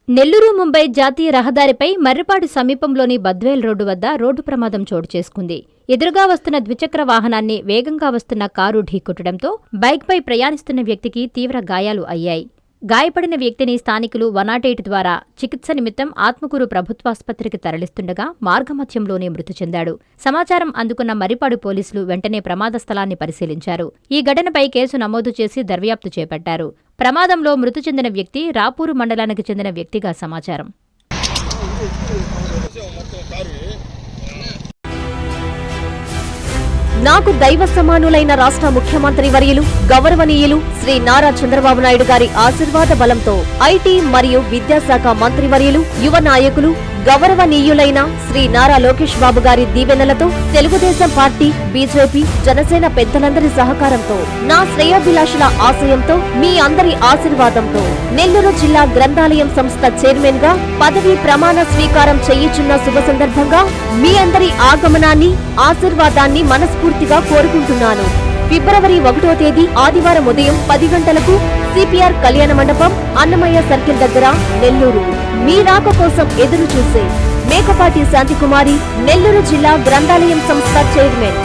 నెల్లూరు ముంబై జాతీయ రహదారిపై మర్రిపాడు సమీపంలోని బద్వేల్ రోడ్డు వద్ద రోడ్డు ప్రమాదం చోటు చేసుకుంది. ఎదురుగా వస్తున్న ద్విచక్ర వాహనాన్ని వేగంగా వస్తున్న కారు ఢీకొట్టడంతో బైక్పై ప్రయాణిస్తున్న వ్యక్తికి తీవ్ర గాయాలు అయ్యాయి. గాయపడిన వ్యక్తిని స్థానికులు 108 ద్వారా చికిత్స నిమిత్తం ఆత్మకూరు ప్రభుత్వాసుపత్రికి తరలిస్తుండగా మార్గమధ్యంలోనే మృతి చెందాడు. సమాచారం అందుకున్న మర్రిపాడు పోలీసులు వెంటనే ప్రమాద స్థలాన్ని పరిశీలించారు. ఈ ఘటనపై కేసు నమోదు చేసి దర్యాప్తు చేపట్టారు. ప్రమాదంలో మృతి చెందిన వ్యక్తి రాపూరు మండలానికి చెందిన వ్యక్తిగా సమాచారం. నాకు దైవ సమానులైన రాష్ట్ర ముఖ్యమంత్రి వర్యులు గౌరవనీయులు శ్రీ నారా చంద్రబాబు నాయుడు గారి ఆశీర్వాద బలంతో ఐటీ మరియు విద్యాశాఖ మంత్రి వర్యులు యువ నాయకులు గౌరవనీయులైన శ్రీ నారా లోకేష్ బాబు గారి దీవెనలతో తెలుగుదేశం పార్టీ, బీజేపీ, జనసేన పెద్దలందరి సహకారంతో నా శ్రేయోభిలాషుల ఆశయంతో మీ అందరి ఆశీర్వాదంతో నెల్లూరు జిల్లా గ్రంథాలయం సంస్థ చైర్మన్ గా పదవీ ప్రమాణ స్వీకారం చేయుచున్న శుభ సందర్భంగా మీ అందరి ఆగమనాన్ని, ఆశీర్వాదాన్ని మనస్ఫూర్తిగా కోరుకుంటున్నాను. ఫిబ్రవరి 1వ తేదీ ఆదివారం ఉదయం 10 గంటలకు సిపిఆర్ కళ్యాణ మండపం, అన్నమయ్య సర్కిల్ దగ్గర, నెల్లూరు. మీ రాక కోసం ఎదురు చూసే మేకపాటి శాంతికుమారి, నెల్లూరు జిల్లా గ్రంథాలయం సంస్థ చైర్మన్.